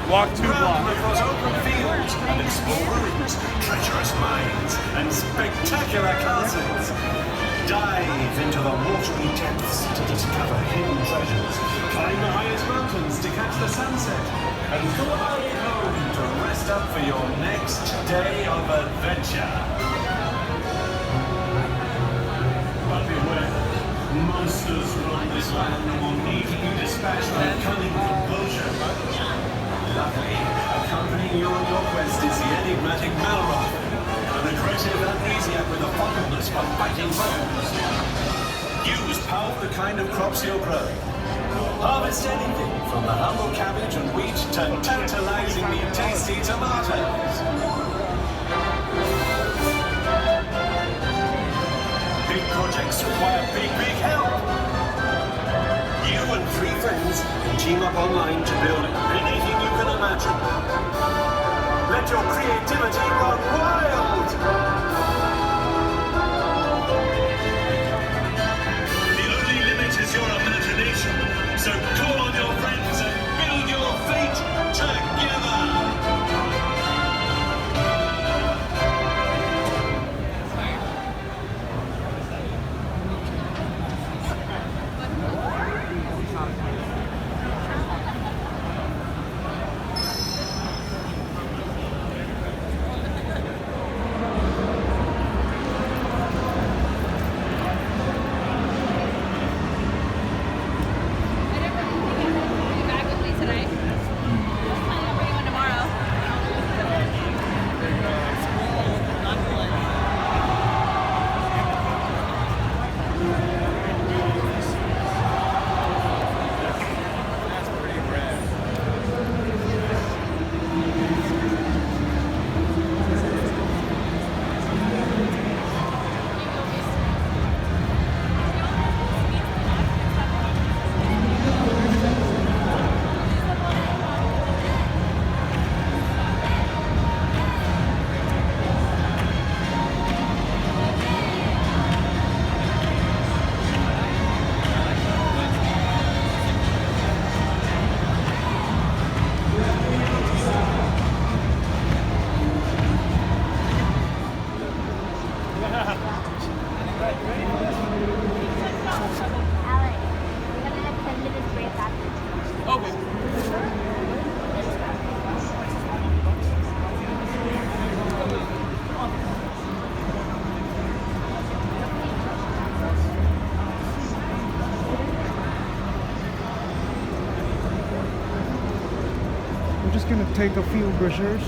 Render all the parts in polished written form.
Walk 2 blocks. Across open fields and explore ruins, treacherous mines, and spectacular castles. Dive into the watery depths to discover hidden treasures. Climb the highest mountains to catch the sunset. And fly home to rest up for your next day of adventure. But beware, monsters roam this land and will need to be dispatched with cunning composure. Luckily, accompanying you on your quest is the enigmatic Malroth, an aggressive amnesiac with a fondness for fighting foes. Use power the kind of crops you're growing. Harvest anything from the humble cabbage and wheat to tantalizingly tasty tomatoes. Big projects require big help. You and 3 friends can team up online to build anything you can imagine. Let your creativity run wild! The only limit is your imagination, so call on your friends and build your fate together! We're just gonna take a few brochures.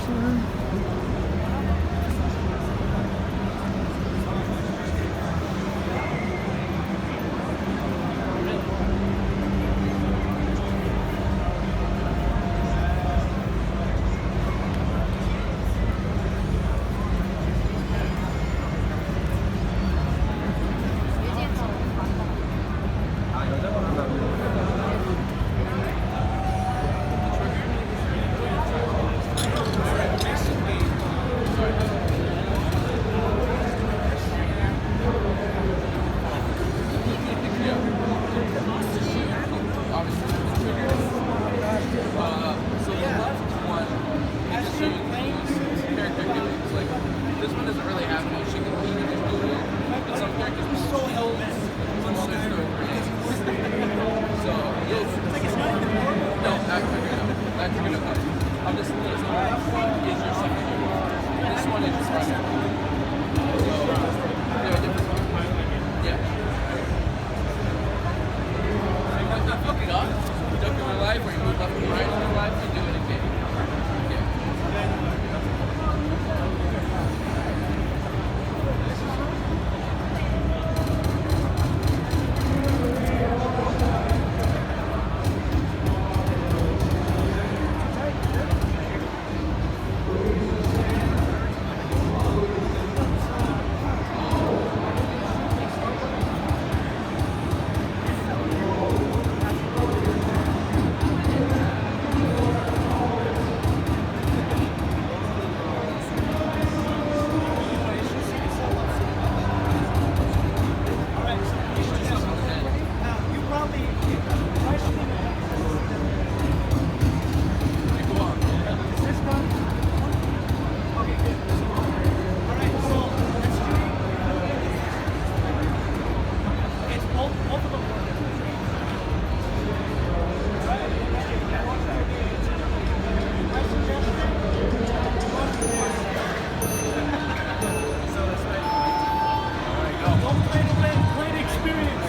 Great experience.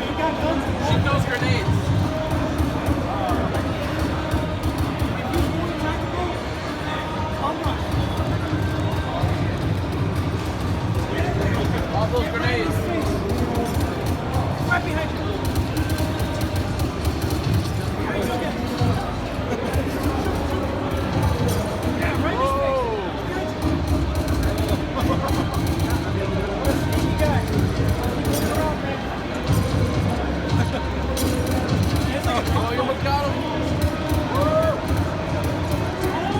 You got guns. She throws grenades. All those grenades. Right behind you. Yeah, right in his face. Oh, you almost got him.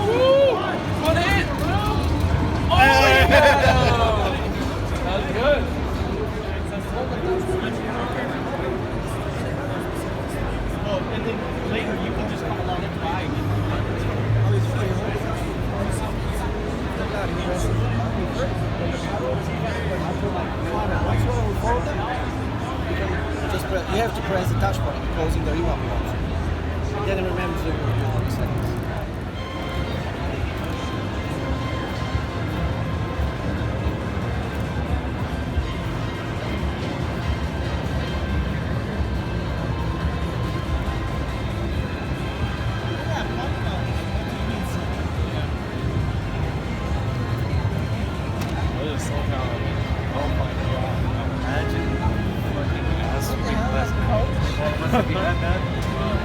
Woo! One hit. Oh, yeah! That's good. And then later you can just come along and buy. You have to press the touch button closing the remap option. Then it remembers the settings.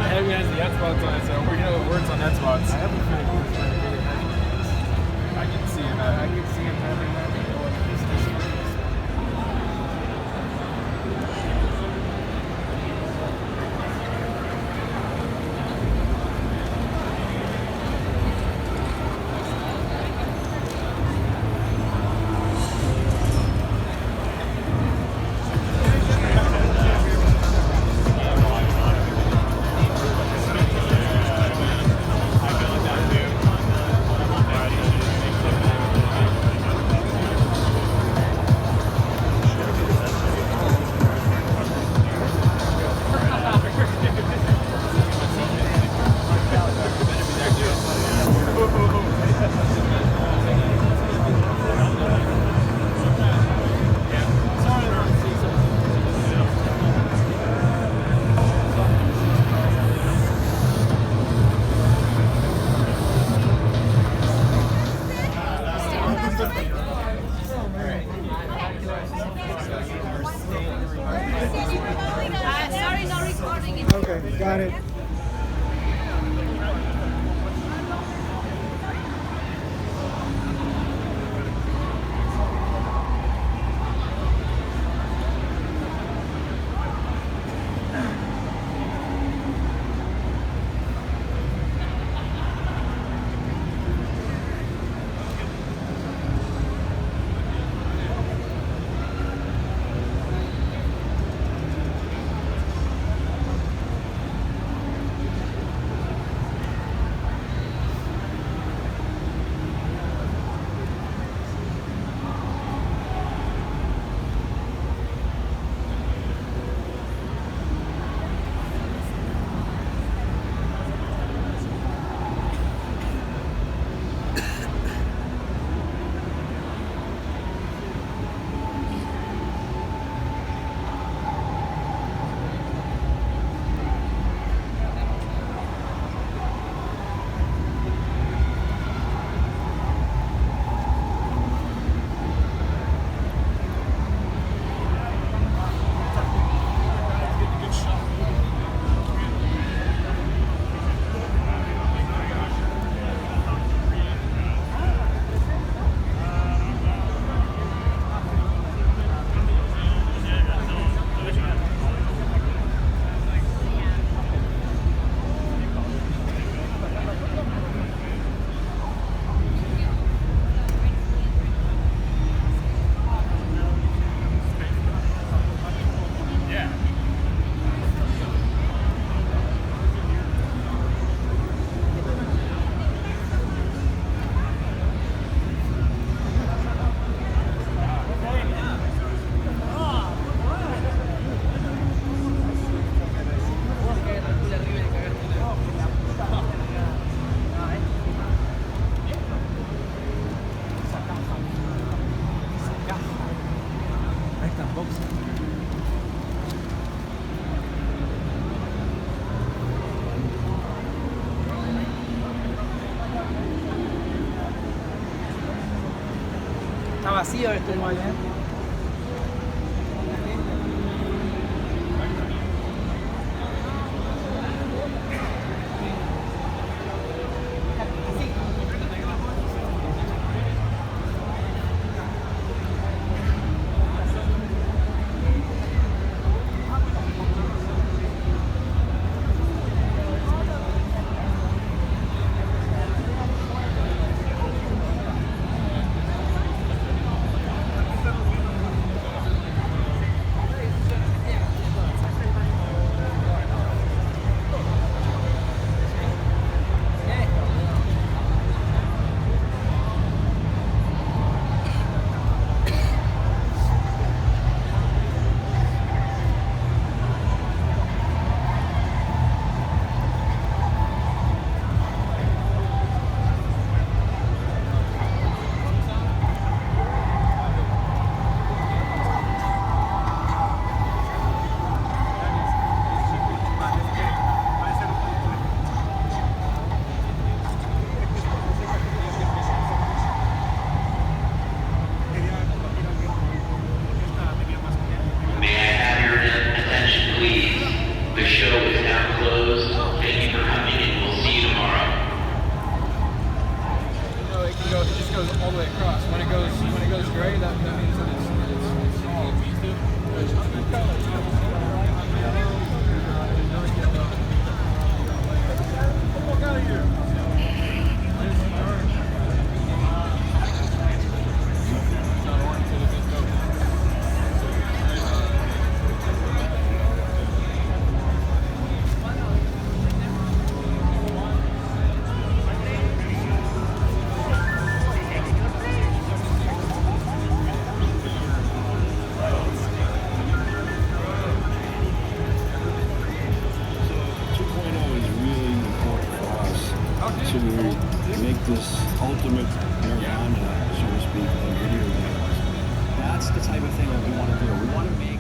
Heavy has the Xbox on it, so we know it works on Xbox. I have a feeling it's going to really heavy. I can see it. I can see him having that. Sorry, no recording. Okay, got it. box. Está vacío esto igual, ¿eh? May I have your attention, please? The show is now closed. Thank you for coming, and we'll see you tomorrow. No, it can go. It just goes all the way across. When it goes gray, that means that it's all. To make this ultimate nirvana, so to speak, of video games. That's the type of thing that we want to do. We want to make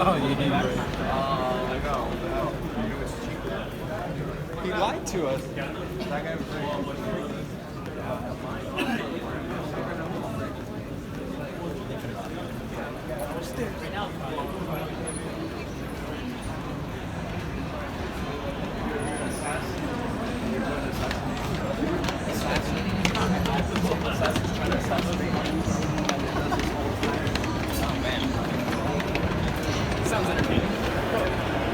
He lied to us. That guy was sounds entertaining.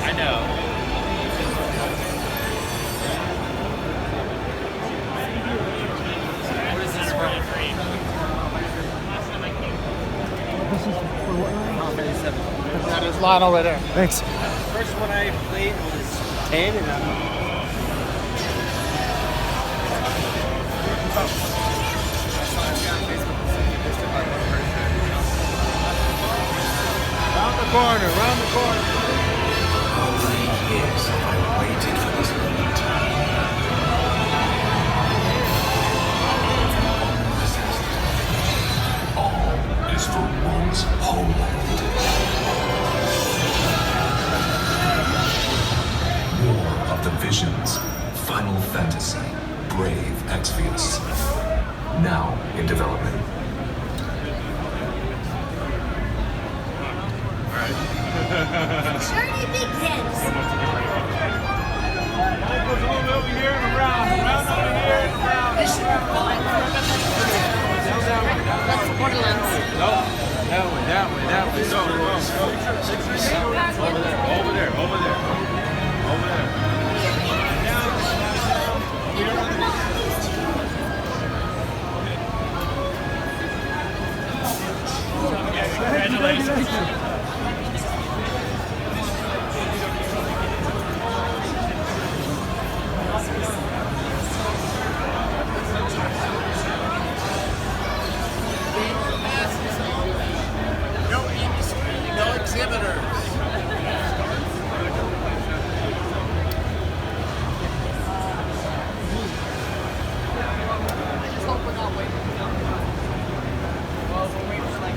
I know. What is this from? This is for what now? Oh, 57. That is line over there. Thanks. First one I played was 10 and Round the corner, round the corner. How many years have I waited for this moment? All is for one's homeland. War of the Visions, Final Fantasy, Brave Exvius. Now in development. Journey begins. Over here and around over here and around. Borderlands. That way. Go. Over there. Congratulations. no exhibitors. I just hope we're not waiting. Well, we're waiting for like.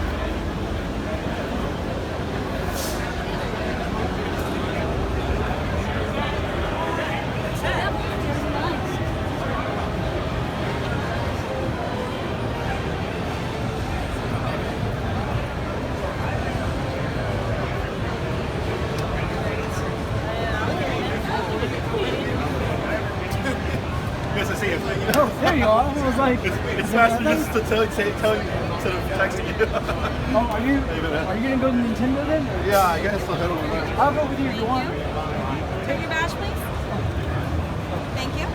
Yes, I see it. Oh, there you are. I was like, It's faster just to tell you instead of texting you. oh, are you gonna go to Nintendo then? Or- Yeah, I guess I'll head over there. I'll go with you if you want. Take your badge, please. Thank you.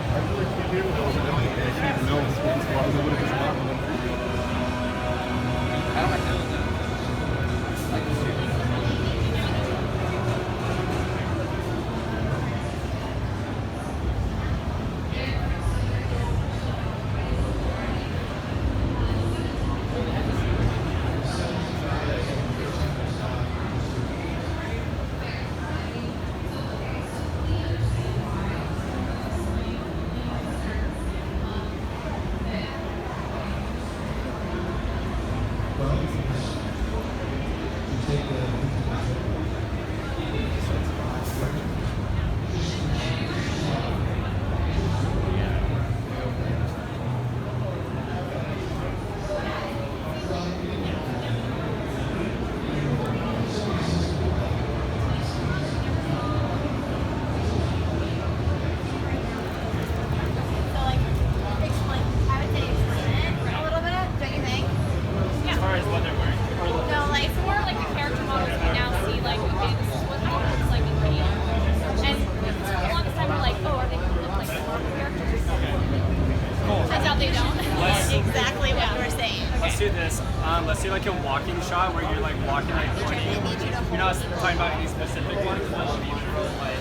So, like, explain. I would say explain it a little bit. Don't you think? Yeah. As far as what they're wearing. No, like it's more like the character models we now see. Like, okay, this is what it looks like in video. And for the longest time, we're like, oh, are they going to look like the Marvel characters? Turns out they don't. Exactly what you were saying. Let's do this. Let's do like a walking shot where you're like walking like pointing. You're not talking about any specific one. Like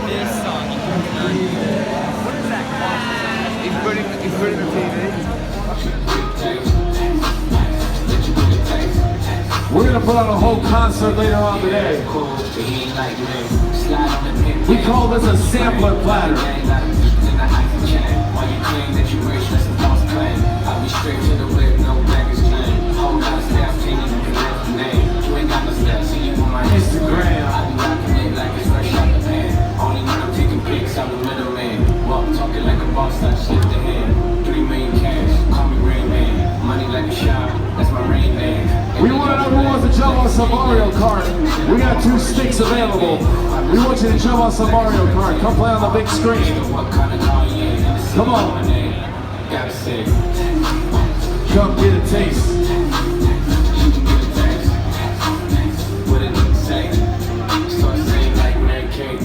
This song, you cannot do. What does that cost? Including the TV. We're gonna put on a whole concert later on today. We call this a sampler platter. I'll be straight to the whip, no baggage claim. Whole lot of staff can't even pronounce the name. You ain't got no steps, see you on my Instagram. I be rocking it like it's fresh out the pan. Only when I'm taking pics, I'm the middleman. Walk talking like a boss, I shift the hand. 3 million cash, call me Rain Man. Money like a shower, that's my Rain Man. We want everyone wants to jump on some Mario Kart. We got 2 sticks available. We want you to jump on some Mario Kart. Come play on the big screen. Come on. Gotta say, come get a taste. You can get a taste. What it look say? Start saying like Mary Kate.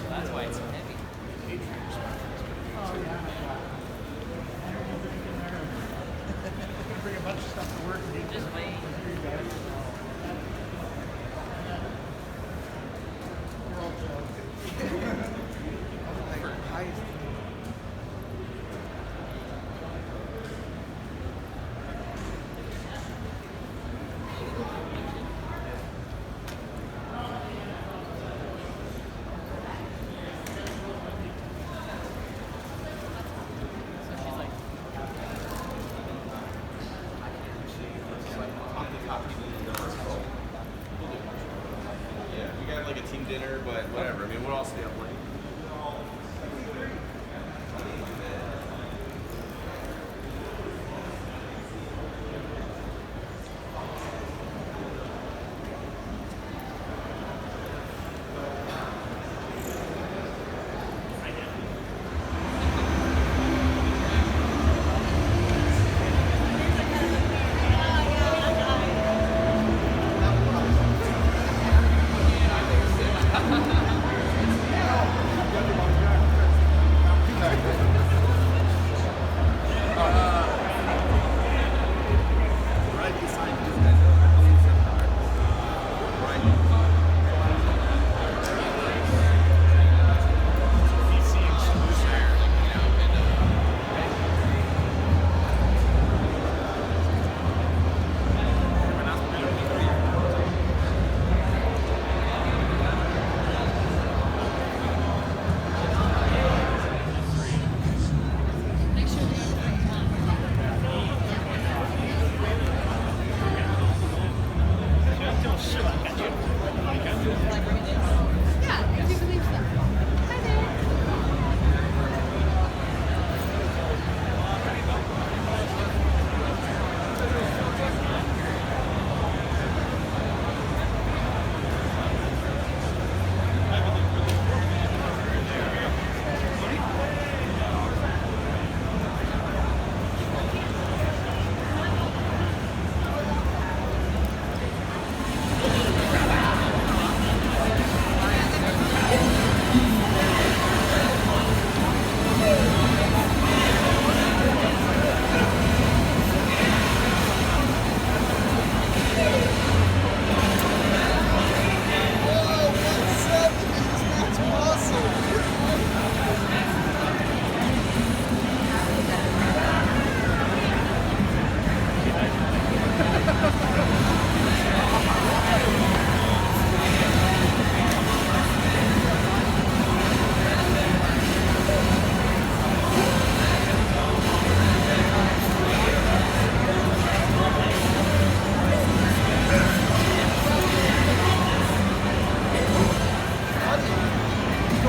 That's why it's so heavy. Bring a bunch of stuff to work and you Just wait. Yeah, we got like a team dinner, but whatever. I mean, we'll all stay up late.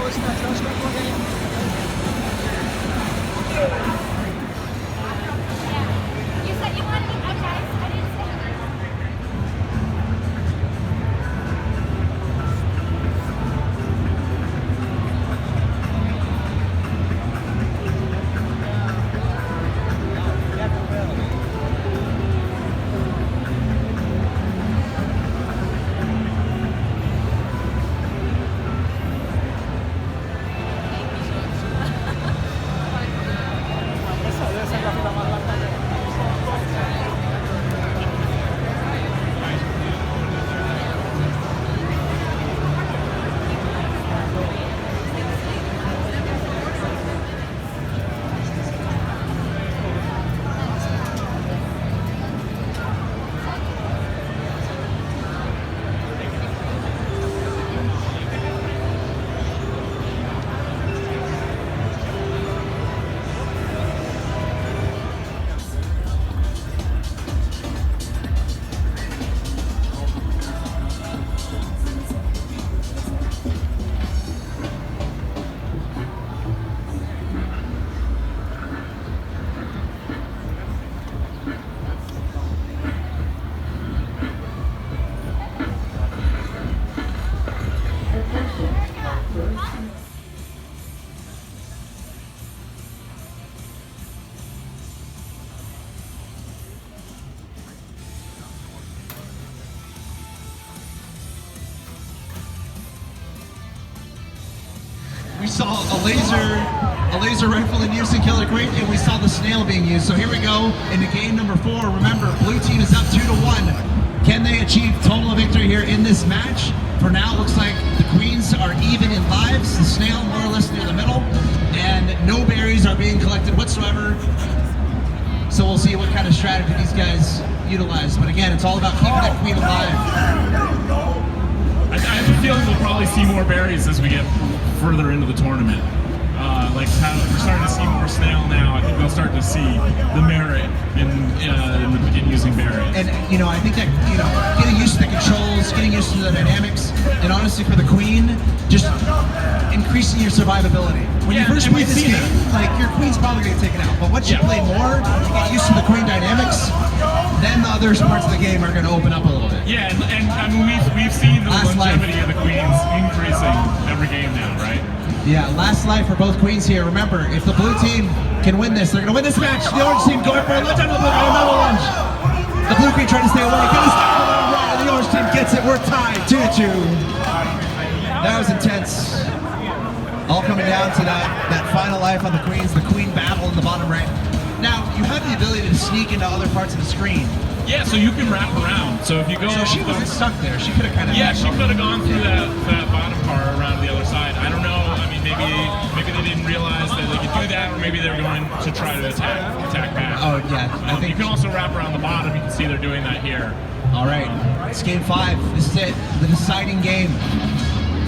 You said you wanted to guys. I didn't say We saw a laser rifle in use in Killer Queen, and we saw the snail being used. So here we go into game number 4. Remember, blue team is up 2-1. Can they achieve total victory here in this match? For now, it looks like the queens are even in lives. The snail more or less near the middle, and no berries are being collected whatsoever. So we'll see what kind of strategy these guys utilize. But again, it's all about keeping that queen alive. I have a feeling we'll probably see more berries as we get further into the tournament. Like how we're starting to see more snail now. I think they'll start to see the merit in using berries. And I think that getting used to the controls, getting used to the dynamics, and honestly for the queen, just increasing your survivability. When you first play this game, like your queen's probably gonna get taken out. But once you play more, you get used to the queen dynamics, then the other parts of the game are gonna open up a little bit. Yeah, and I mean we've seen the longevity of the queens increasing every game now, right? Yeah, last life for both queens here. Remember, if the blue team can win this, they're going to win this match. The orange team going for a lunge on the blue, another lunge. The blue queen trying to stay away. Gonna stay right, and the orange team gets it. We're tied 2-2. That was intense. All coming down to that final life on the queens, the queen battle in the bottom right. Now, you have the ability to sneak into other parts of the screen. Yeah, so you can wrap around. So if you go, so she wasn't stuck there. She could have kind of. Yeah, she could have gone through that bottom part around the other side. I don't know. I mean, maybe they didn't realize that they could do that, or maybe they're going to try to attack back. Oh yeah, I think you can also wrap around the bottom. You can see they're doing that here. All right, it's game 5. This is it, the deciding game.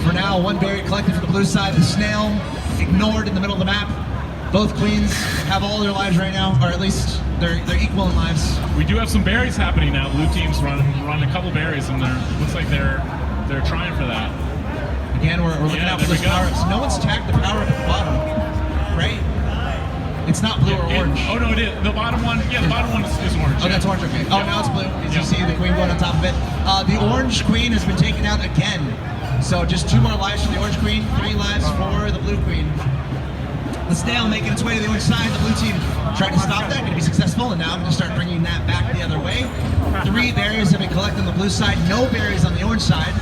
For now, one berry collected for the blue side. The snail ignored in the middle of the map. Both queens have all their lives right now, or at least they're equal in lives. We do have some berries happening now. Blue team's run a couple berries, and looks like they're trying for that. Again, we're looking out for those power-ups. No one's tagged the power-up at the bottom, right? It's not blue or orange. Oh no, it is. The bottom one, the bottom one is orange. Oh, that's orange, okay. Oh, now it's blue. As you see the queen going on top of it. The orange queen has been taken out again. So just 2 more lives for the orange queen, 3 lives for the blue queen. The snail making its way to the orange side. The blue team trying to stop that, going to be successful, and now I'm going to start bringing that back the other way. 3 berries have been collected on the blue side, no berries on the orange side.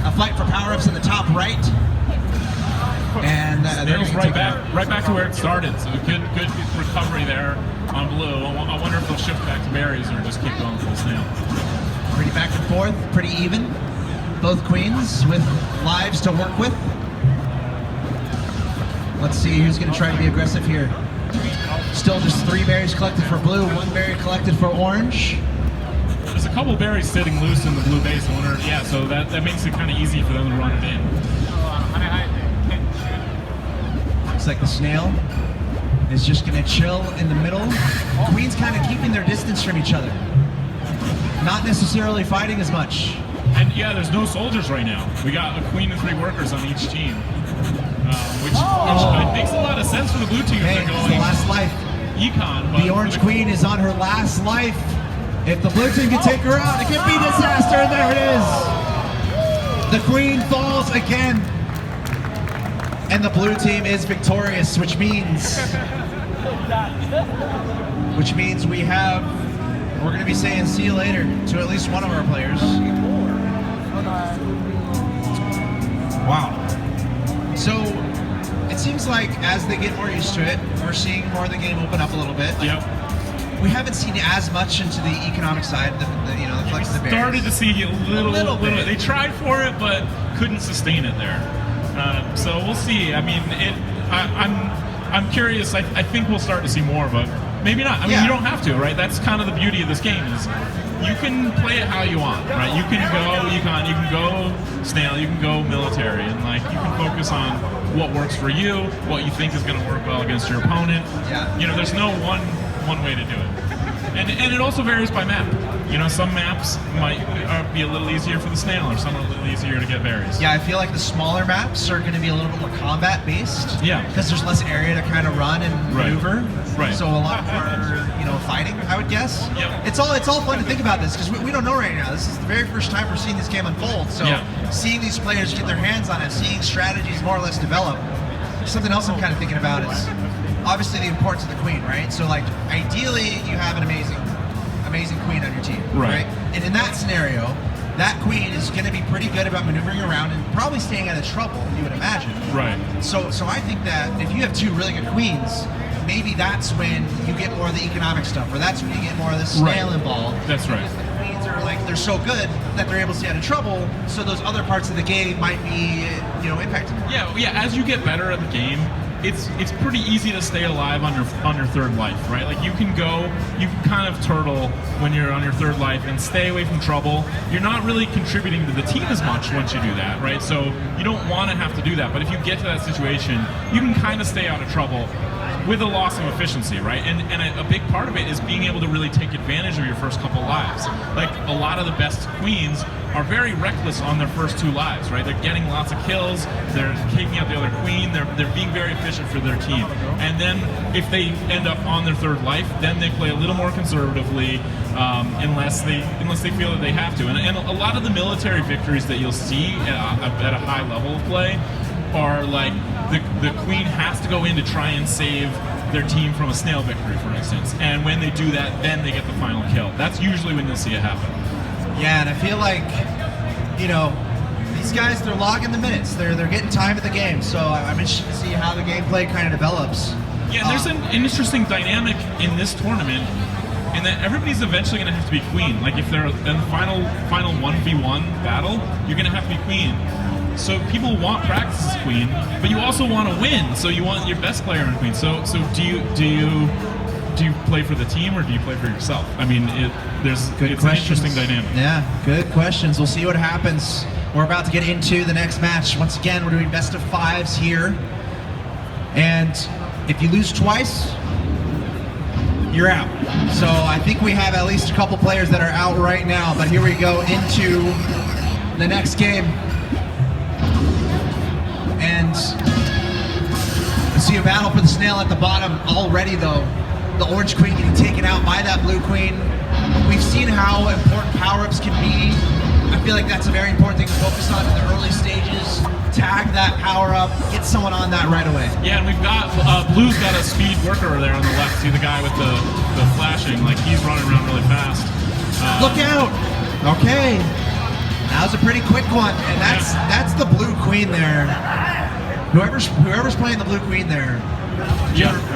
A fight for power-ups in the top right. And Snail's right back to where it started, so good recovery there on blue. I wonder if they'll shift back to berries or just keep going for the snail. Pretty back and forth, pretty even. Both queens with lives to work with. Let's see who's going to try to be aggressive here. Still just 3 berries collected for blue, 1 berry collected for orange. There's a couple berries sitting loose in the blue base. I wonder, yeah, so that makes it kind of easy for them to run it in. Looks like the snail is just going to chill in the middle. Queens kind of keeping their distance from each other. Not necessarily fighting as much. And yeah, there's no soldiers right now. We got a queen and 3 workers on each team. which makes a lot of sense for the blue team if Hey, they're it's going the last life. econ. But The Orange Queen is on her last life. If the blue team can take her out, it can be disaster, and there it is. The Queen falls again. And the blue team is victorious, which means we're going to be saying see you later to at least one of our players. Wow. So it seems like as they get more used to it, we're seeing more of the game open up a little bit. Yep. We haven't seen as much into the economic side, the flex of the bears. Started to see a little bit. They tried for it, but couldn't sustain it there. So we'll see. I mean, I'm curious. I think we'll start to see more, but maybe not. I mean, you don't have to, right? That's kind of the beauty of this game is you can play it how you want, right? You can go econ, you can go snail, you can go military, and like you can focus on what works for you, what you think is going to work well against your opponent. Yeah. You know, there's no one way to do it. And it also varies by map. You know, some maps might be a little easier for the snail, or some are a little easier to get berries. Yeah, I feel like the smaller maps are going to be a little bit more combat based. Yeah. Because there's less area to kind of run and maneuver. Right. So a lot more, fighting, I would guess. Yeah. It's all fun to think about this because we don't know right now. This is the very first time we're seeing this game unfold. So seeing these players get their hands on it, seeing strategies more or less develop. Something else I'm kind of thinking about is obviously the importance of the queen, right? So like ideally you have an amazing queen on your team, right? And in that scenario, that queen is going to be pretty good about maneuvering around and probably staying out of trouble, you would imagine. Right. So I think that if you have two really good queens, maybe that's when you get more of the economic stuff, or that's when you get more of the snail involved. That's right. Because the queens are like, they're so good that they're able to stay out of trouble, so those other parts of the game might be, impacted more. Yeah, as you get better at the game, it's pretty easy to stay alive on your third life, right? Like you can kind of turtle when you're on your third life and stay away from trouble. You're not really contributing to the team as much once you do that, right? So you don't want to have to do that, but if you get to that situation, you can kind of stay out of trouble with a loss of efficiency, right? And a big part of it is being able to really take advantage of your first couple lives. Like a lot of the best queens are very reckless on their first two lives, right? They're getting lots of kills, they're taking out the other queen, they're being very efficient for their team. And then if they end up on their third life, then they play a little more conservatively, unless they feel that they have to. And a lot of the military victories that you'll see at a high level of play are like the queen has to go in to try and save their team from a snail victory, for instance. And when they do that, then they get the final kill. That's usually when you'll see it happen. Yeah, and I feel like, these guys, they're logging the minutes. They're getting time at the game. So I'm interested to see how the gameplay kind of develops. Yeah, and there's an interesting dynamic in this tournament in that everybody's eventually going to have to be queen. Like if they're in the final 1v1 battle, you're going to have to be queen. So people want practice as queen, but you also want to win. So you want your best player on queen. So do you play for the team or do you play for yourself? I mean, it's an interesting dynamic. Yeah, good questions. We'll see what happens. We're about to get into the next match. Once again, we're doing best of fives here. And if you lose twice, you're out. So I think we have at least a couple players that are out right now. But here we go into the next game. And I see a battle for the snail at the bottom already, though. The orange queen getting taken out by that blue queen. We've seen how important power-ups can be. I feel like that's a very important thing to focus on in the early stages. Tag that power-up, get someone on that right away. Yeah, and we've got, Blue's got a speed worker there on the left. See the guy with the flashing, like he's running around really fast. Look out! Okay. That was a pretty quick one, and that's the blue queen there. Whoever's playing the blue queen there,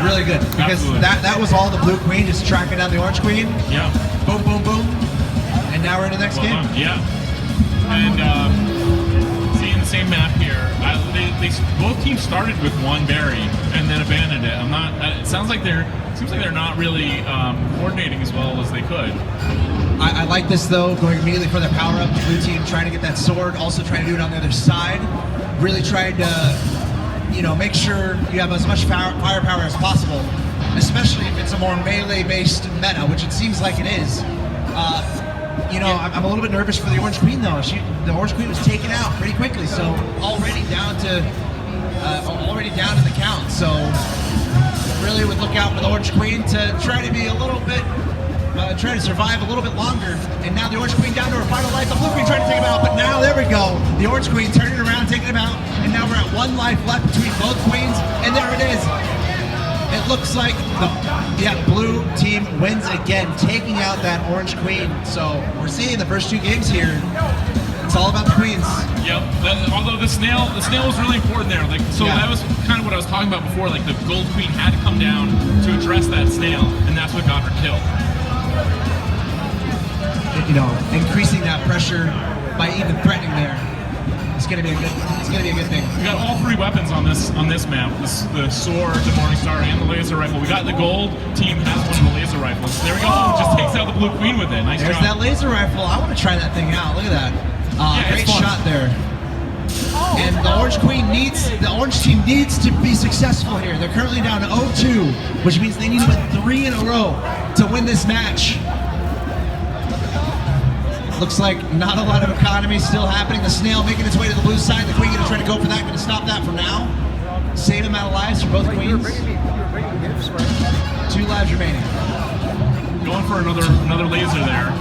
really good, because that was all the blue queen just tracking down the orange queen. Yeah. Boom, boom, boom, and now we're in the next game. Yeah. And seeing the same map here, both teams started with one berry and then abandoned it. It seems like they're not really coordinating as well as they could. I like this though, going immediately for the power up. The blue team trying to get that sword, also trying to do it on the other side. Really trying to, make sure you have as much firepower as possible, especially if it's a more melee-based meta, which it seems like it is. I'm a little bit nervous for the orange queen though. The orange queen was taken out pretty quickly, so already down to already down in the count. So really would look out for the Orange Queen to try to be a little bit, try to survive a little bit longer. And now the Orange Queen down to her final life. The Blue Queen trying to take him out, but now there we go. The Orange Queen turning around, taking him out, and now we're at 1 life left between both queens, and there it is. It looks like the blue team wins again, taking out that Orange Queen. So we're seeing the first 2 games here. It's all about the queens. Yep. Although the snail was really important there. Like, so Yeah. that was kind of what I was talking about before. Like the gold queen had to come down to address that snail, and that's what got her killed. You know, increasing that pressure by even threatening there. It's gonna be a good thing. We got all 3 weapons on this map. The sword, the Morningstar, and the laser rifle. We got the gold team has one of the laser rifles. There we go. Just takes out the blue queen with it. Nice There's job. that laser rifle. I want to try that thing out. Look at that. Great shot there. And the Orange team needs to be successful here. They're currently down to 0-2, which means they need to win 3 in a row to win this match. Looks like not a lot of economy still happening. The snail making its way to the blue side. The queen gonna try to go for that. Gonna stop that for now. Same amount of lives for both queens. 2 lives remaining. Going for another laser there.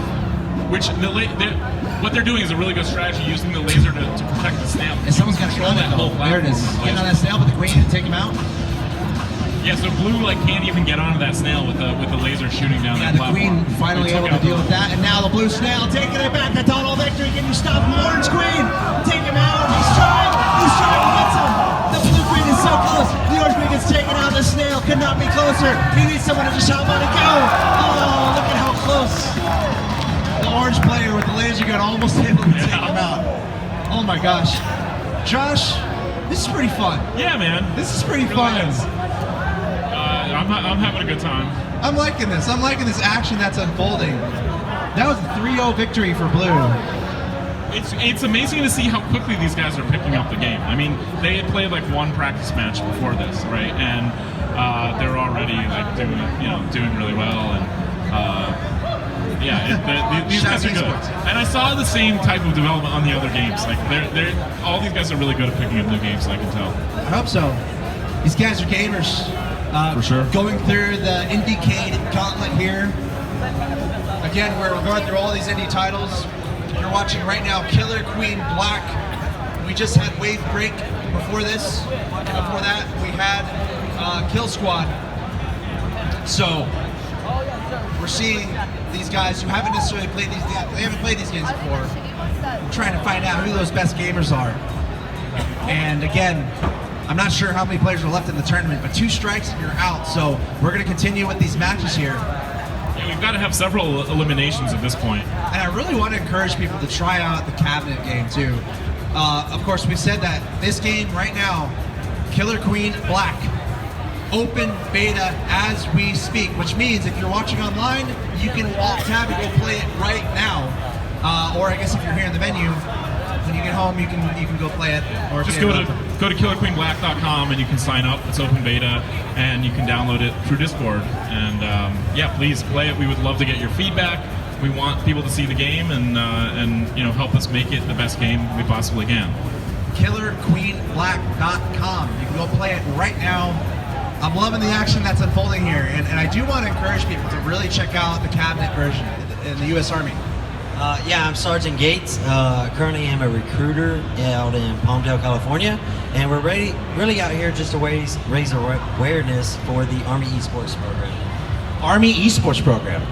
Which what they're doing is a really good strategy, using the laser to protect the snail. And someone's got to control that whole platform. There it is. Getting on that snail, but the queen can take him out. Yeah, so blue can't even get onto that snail with the laser shooting down that platform. Yeah, the queen finally able to deal with that, and now the blue snail taking it back. The total victory. Can you stop the Orange Queen? Take him out. He's trying to get some. The blue queen is so close. The Orange Queen gets taken out. The snail could not be closer. He needs someone to just hop on and go. Oh, look at how close. The orange player with the laser gun almost able to take him out. Oh my gosh. Josh, this is pretty fun. Yeah, man. This is pretty It fun. really is. I'm having a good time. I'm liking this. I'm liking this action that's unfolding. That was a 3-0 victory for blue. It's amazing to see how quickly these guys are picking up the game. I mean, they had played like 1 practice match before this, right? And they're already like doing really well. And these guys are good. And I saw the same type of development on the other games. Like all these guys are really good at picking up new games. I can tell. I hope so. These guys are gamers. For sure. Going through the IndieCade gauntlet here. Again, we're going through all these indie titles. You're watching right now Killer Queen Black. We just had Wave Break before this. Before that, we had Kill Squad. So we're seeing these guys who haven't necessarily played these games before. We're trying to find out who those best gamers are. And again, I'm not sure how many players are left in the tournament, but 2 strikes and you're out. So we're going to continue with these matches here. Yeah, we've got to have several eliminations at this point. And I really want to encourage people to try out the cabinet game too. Of course, we said that this game right now, Killer Queen Black, open beta as we speak, which means if you're watching online, you can alt tab and go play it right now. Or I guess if you're here in the venue, when you get home, you can go play it. Or just go to killerqueenblack.com and you can sign up. It's open beta, and you can download it through Discord. And please play it. We would love to get your feedback. We want people to see the game and help us make it the best game we possibly can. killerqueenblack.com. You can go play it right now. I'm loving the action that's unfolding here, and I do want to encourage people to really check out the cabinet version in the U.S. Army. I'm Sergeant Gates. Currently I'm a recruiter out in Palmdale, California, and we're really out here just to raise awareness for the Army Esports program. Army Esports program?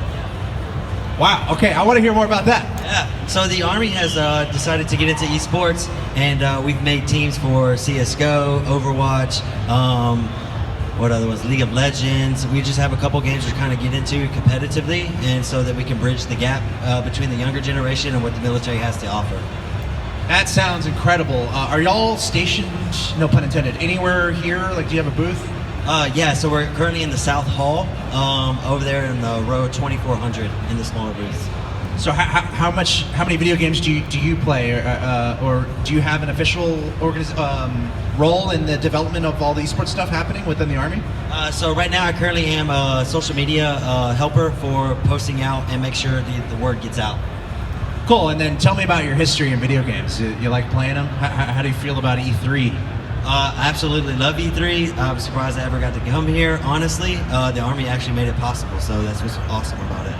Wow, okay, I want to hear more about that. Yeah, so the Army has decided to get into esports, and we've made teams for CSGO, Overwatch, what other ones? League of Legends. We just have a couple games to kind of get into competitively, and so that we can bridge the gap between the younger generation and what the military has to offer. That sounds incredible. Are y'all stationed, no pun intended, anywhere here? Like, do you have a booth? Yeah, so we're currently in the South Hall, over there in the row 2400 in the smaller booth. So how many video games do you play, or do you have an official role in the development of all the esports stuff happening within the Army? So right now I currently am a social media helper for posting out and make sure the word gets out. Cool, and then tell me about your history in video games. You like playing them? How do you feel about E3? Absolutely love E3. I'm surprised I ever got to come here. Honestly, the Army actually made it possible, so that's what's awesome about it.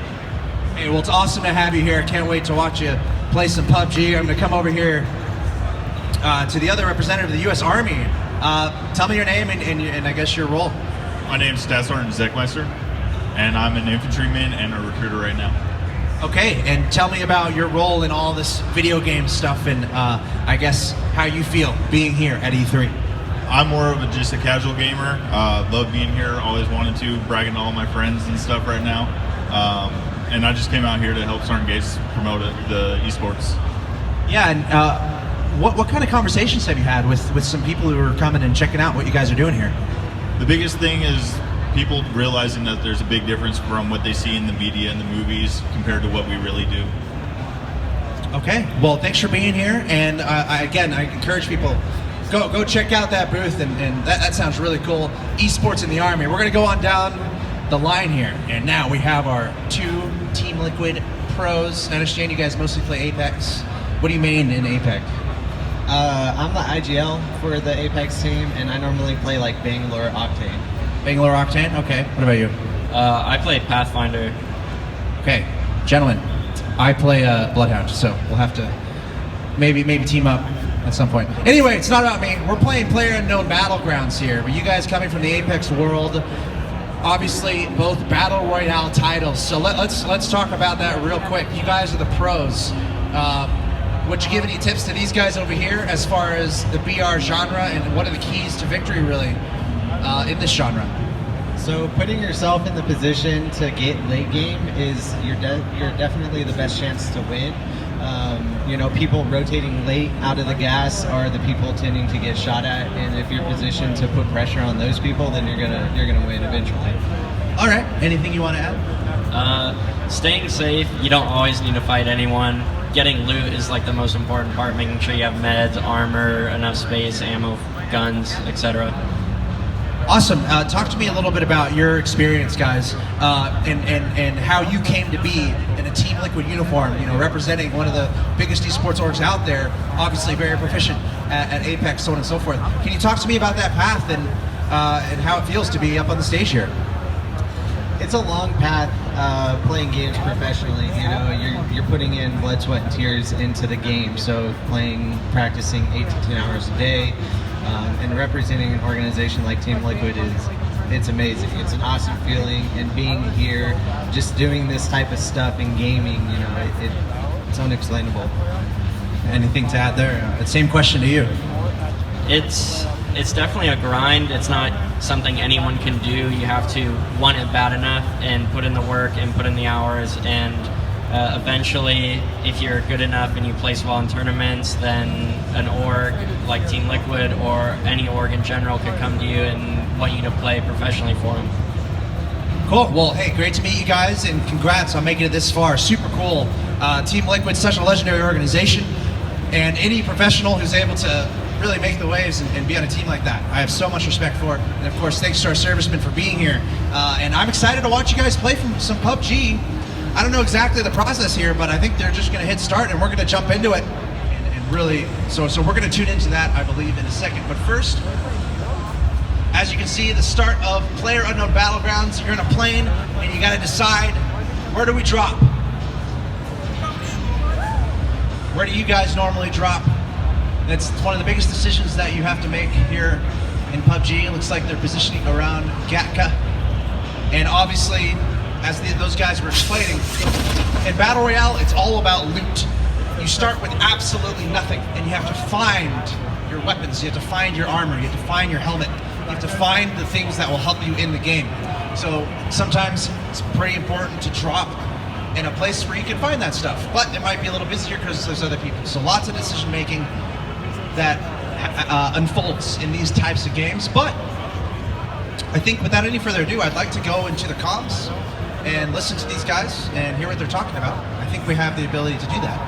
Hey, well, it's awesome to have you here. Can't wait to watch you play some PUBG. I'm going to come over here to the other representative of the U.S. Army. Tell me your name and I guess your role. My name's Staff Sergeant Zekmeister, and I'm an infantryman and a recruiter right now. Okay, and tell me about your role in all this video game stuff and I guess how you feel being here at E3. I'm more of just a casual gamer. Love being here, always wanted to, bragging to all my friends and stuff right now. And I just came out here to help Sergeant Gates promote the esports. Yeah, and what kind of conversations have you had with some people who are coming and checking out what you guys are doing here? The biggest thing is people realizing that there's a big difference from what they see in the media and the movies compared to what we really do. Okay, well, thanks for being here, and I encourage people, go check out that booth, and that sounds really cool. Esports in the Army. We're gonna go on down the line here, and now we have our 2 Team Liquid pros. I understand you guys mostly play Apex. What do you main in Apex? I'm the IGL for the Apex team, and I normally play like Bangalore Octane. Bangalore Octane? Okay. What about you? I play Pathfinder. Okay, gentlemen, I play Bloodhound, so we'll have to maybe team up at some point. Anyway, it's not about me. We're playing PlayerUnknown Battlegrounds here, but you guys coming from the Apex world, obviously both Battle Royale titles. So let's talk about that real quick. You guys are the pros. Would you give any tips to these guys over here as far as the BR genre and what are the keys to victory really in this genre? So putting yourself in the position to get late game is you're definitely the best chance to win. You know, people rotating late out of the gas are the people tending to get shot at, and if you're positioned to put pressure on those people, then you're gonna win eventually. All right. Anything you want to add? Staying safe. You don't always need to fight anyone. Getting loot is like the most important part. Making sure you have meds, armor, enough space, ammo, guns, etc. Awesome. Talk to me a little bit about your experience, guys, and how you came to be in a Team Liquid uniform, you know, representing one of the biggest esports orgs out there, obviously very proficient at Apex, so on and so forth. Can you talk to me about that path and how it feels to be up on the stage here? It's a long path playing games professionally. You know, you're putting in blood, sweat, and tears into the game. So practicing 8 to 10 hours a day, and representing an organization like Team Liquid it's amazing. It's an awesome feeling, and being here, just doing this type of stuff in gaming, you know, it's unexplainable. Anything to add there? Same question to you. It's definitely a grind. It's not something anyone can do. You have to want it bad enough and put in the work and put in the hours, and eventually, if you're good enough and you place well in tournaments, then an org like Team Liquid or any org in general could come to you and want you to play professionally for them. Cool. Well, hey, great to meet you guys, and congrats on making it this far. Super cool. Team Liquid's such a legendary organization, and any professional who's able to really make the waves and be on a team like that, I have so much respect for. And of course, thanks to our servicemen for being here. And I'm excited to watch you guys play some PUBG. I don't know exactly the process here, but I think they're just going to hit start and we're going to jump into it. And really, so we're going to tune into that, I believe, in a second. But first, as you can see, the start of PlayerUnknown Battlegrounds. You're in a plane and you got to decide, where do we drop? Where do you guys normally drop? It's one of the biggest decisions that you have to make here in PUBG. It looks like they're positioning around Gatka. And obviously, as those guys were explaining, in Battle Royale, it's all about loot. You start with absolutely nothing, and you have to find your weapons, you have to find your armor, you have to find your helmet, you have to find the things that will help you in the game. So sometimes it's pretty important to drop in a place where you can find that stuff, but it might be a little busier because there's other people. So lots of decision making that unfolds in these types of games. But I think without any further ado, I'd like to go into the comms and listen to these guys and hear what they're talking about. I think we have the ability to do that,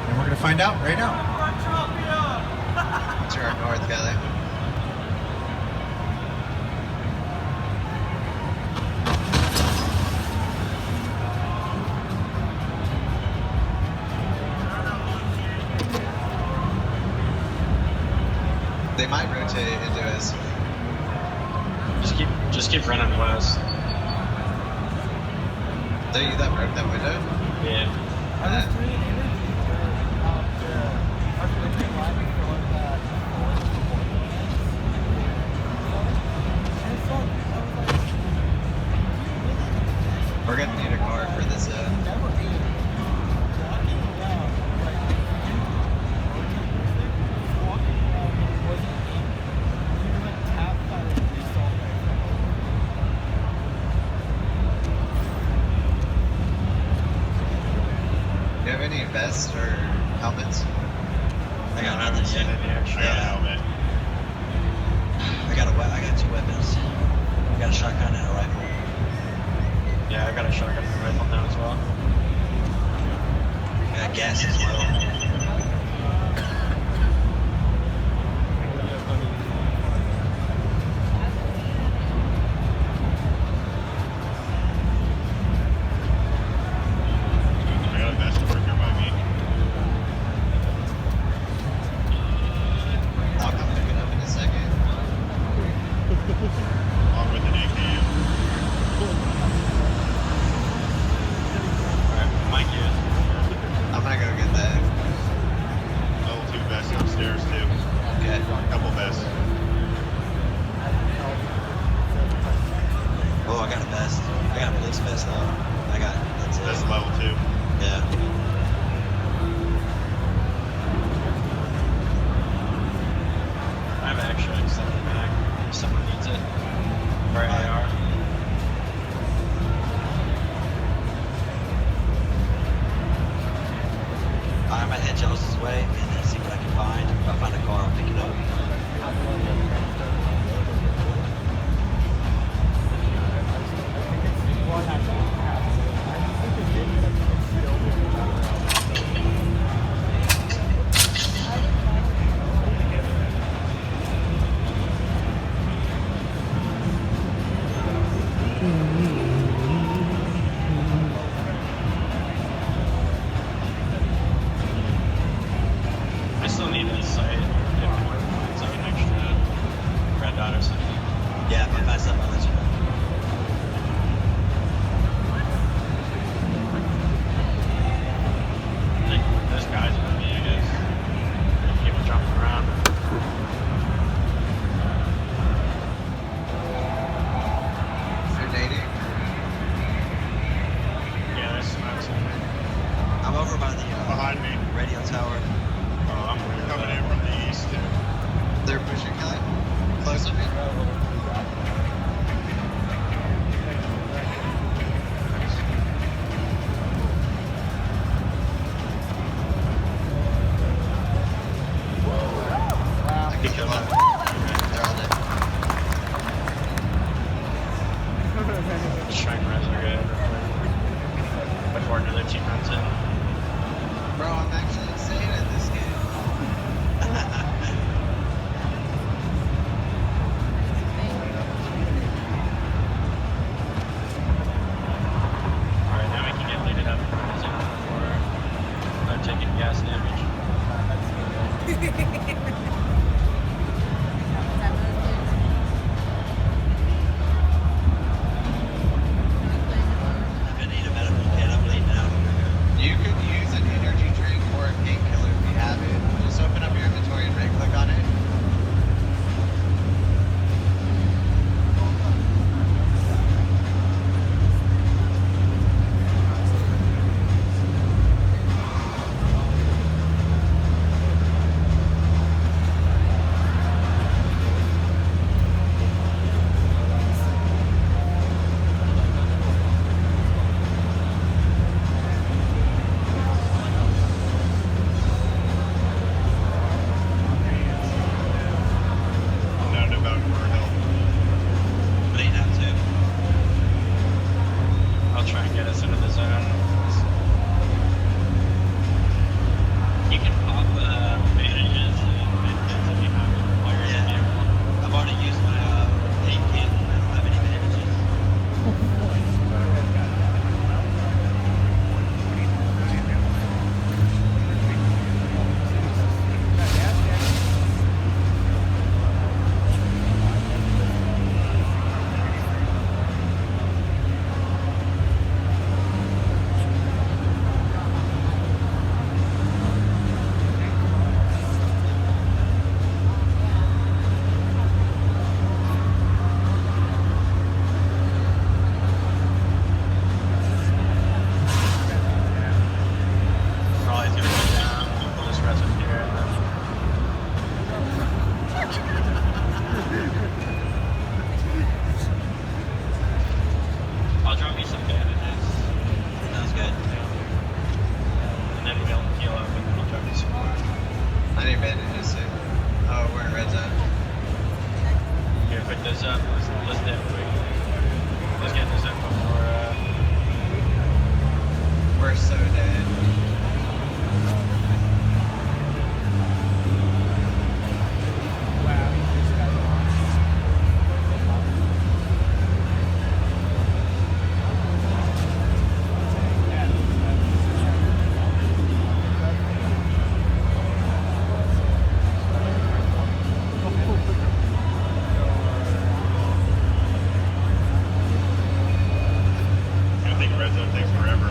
and we're going to find out right now. It's our north guy. They might rotate into us. Just keep running west. So you that broke that window? Yeah. We're gonna need a car for this. Do you have any vests or helmets? I got nothing yet. I got a helmet. I got 2 weapons. I got a shotgun and a rifle. Yeah, I got a shotgun and a rifle now as well. I got gas as well. I got a vest over here by me. I'll come pick it up in a second. Along with an AKM. Alright, Mike, you. I'm gonna go get that. Level 2 vest upstairs too. Okay. A couple vests. Oh, I got a vest. I got a police vest though. That's it. That's level 2. Yeah. I have an extra extended mag if someone needs it. For AR. I'm gonna head Joseph's way and then see what I can find. If I find a car, I'll pick it up. I still need this site if anyone finds like an extra red dot or something. Yeah, if I find something, I'll let you know. I think there's guys with me, I guess. People jumping around. You're dating? Yeah, there's smokes in there. I'm over by the Behind me. radio tower. Oh, I'm coming in from the east too. They're pushing cut? Close to me? put this up. Let's do it quick. Let's get this up before. We're so dead. I think red zone takes forever.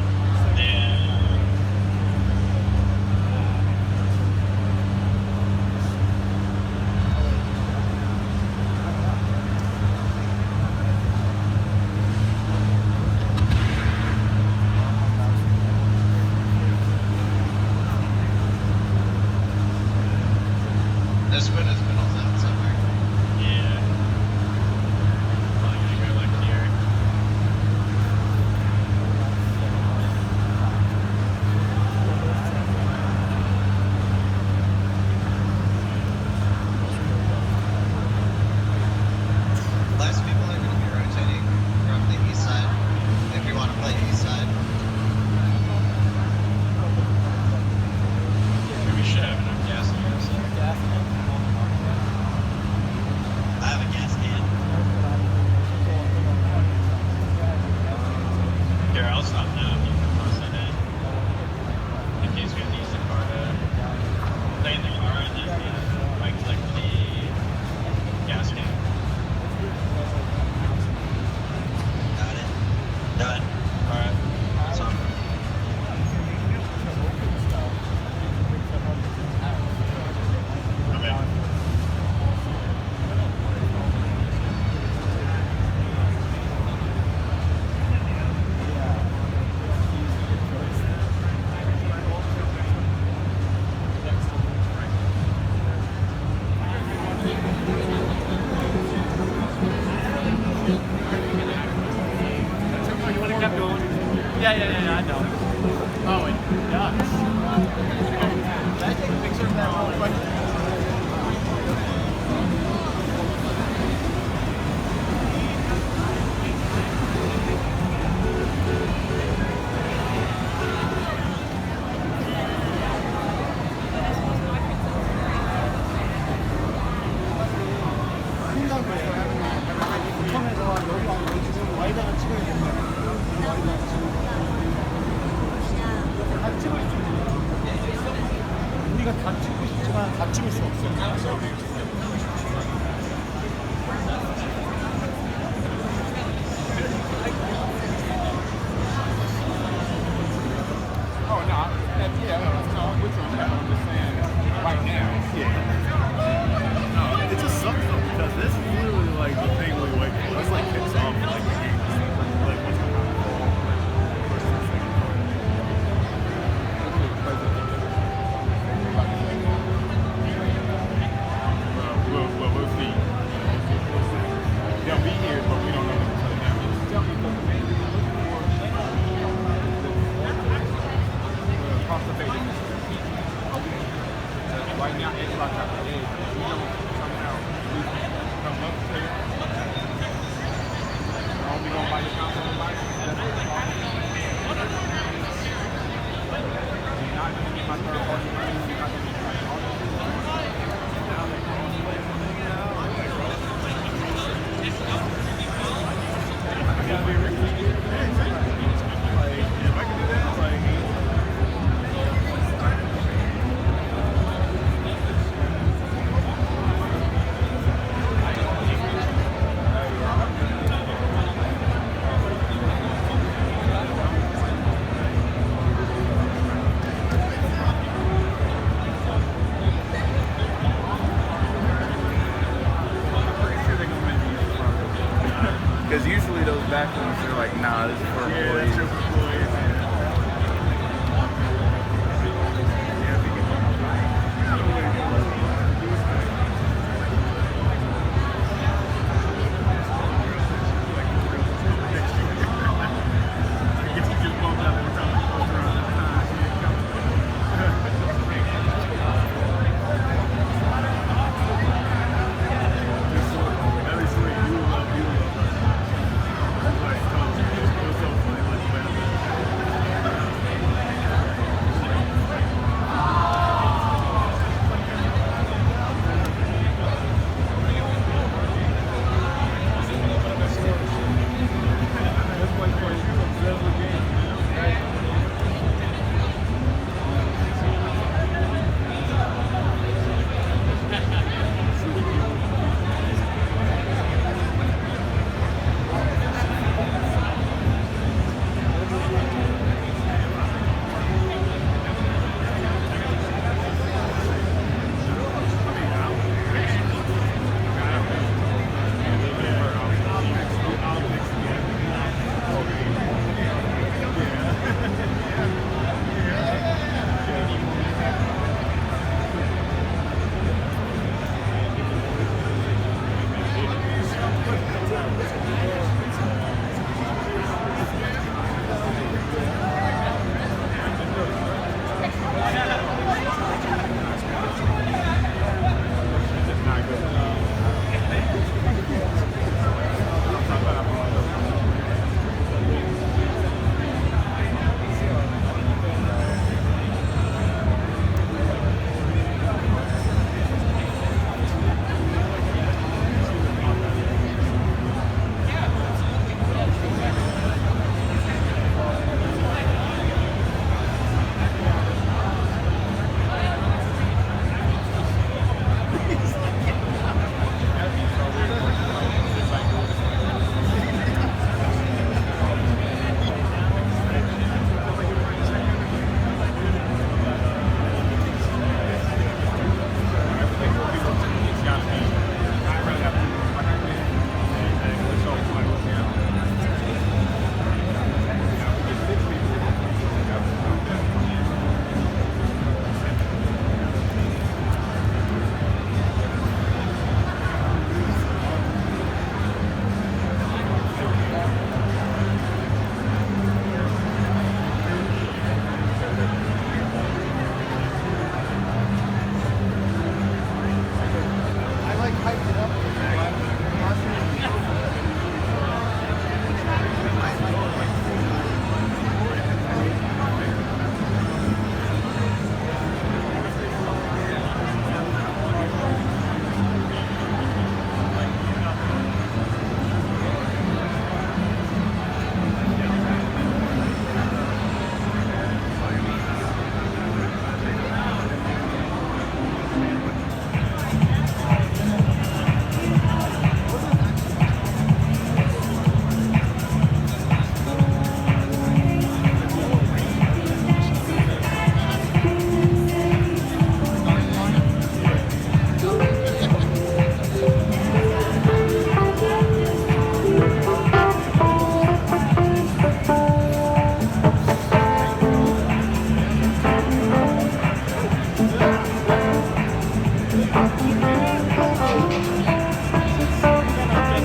This one has been all out somewhere. Yeah. Probably gonna go like here. Less people are going to be rotating from the east side if you want to play east side. We should have enough gas in here. I have a gas can. Here, I'll stop now if you can toss it in. In case we have to use the car to play in the car and then like click the gas can. Got it. Done. Alright. That's on. Okay. Yeah, I know. Oh, it does. Can I take a picture of that real quick? 우리가 다 찍고 싶지만 다 찍을 수 없어요. Oh, no, no, which one? I'm just saying, right now. Yeah. No, it just sucks though because this is literally like the thing we wait for. This like kicks off like the game. Like what's going on? We'll see. They'll be here, but we don't know them until now. Just tell me because the main thing we're looking for is cost effectiveness. Right now, it's like a day. We don't come out. We come up to it. Are we going to buy the console and buy it? That's what it's called. You're not going to get my third party money. You're not going to get my all I gotta be really good. Like, if I can do that, like, because usually those bathrooms are like, nah, this is for employees. Yeah, that's for employees. That'd be sweet.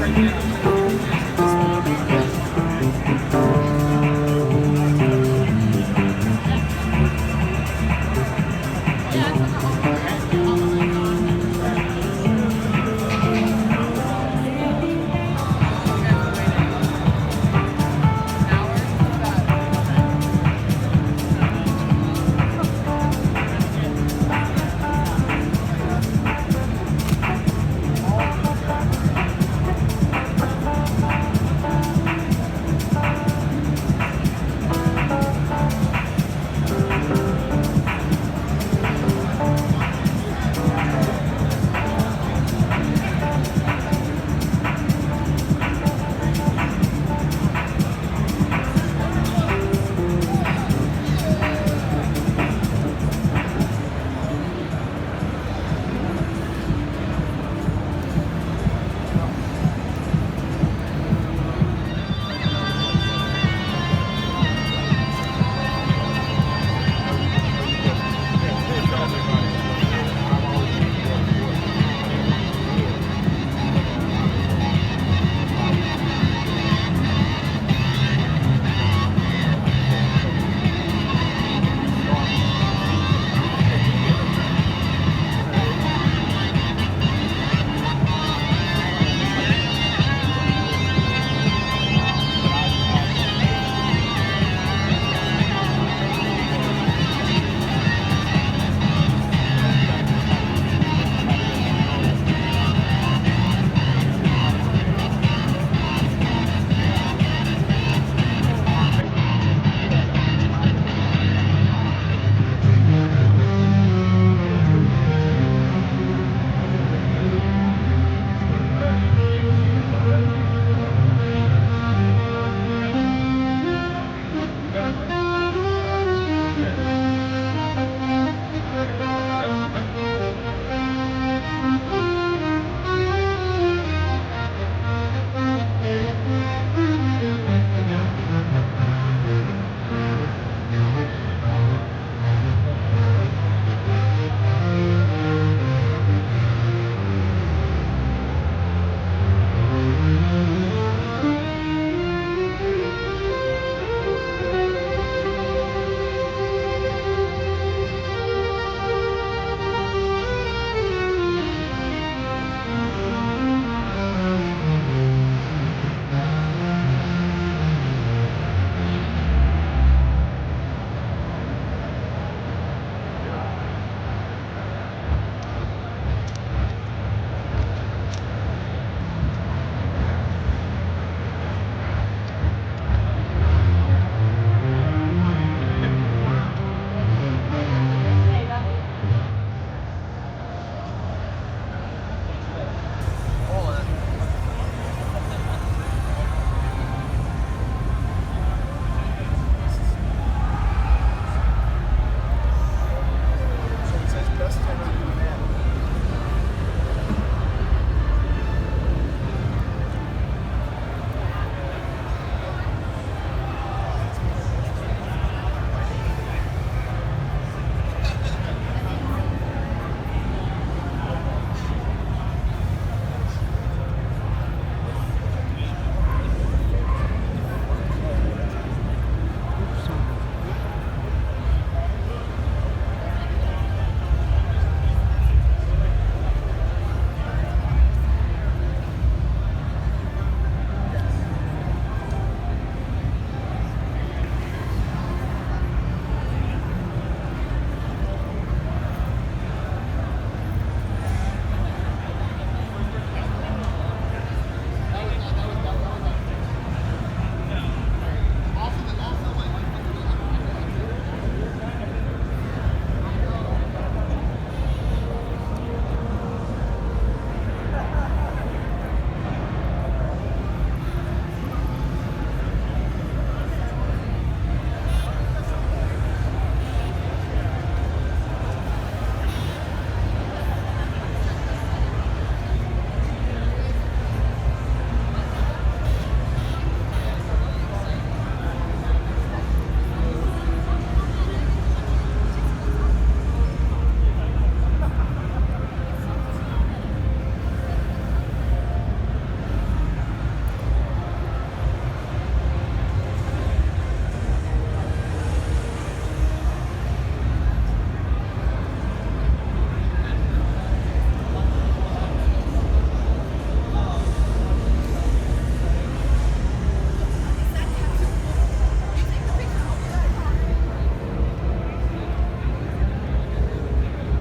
right now.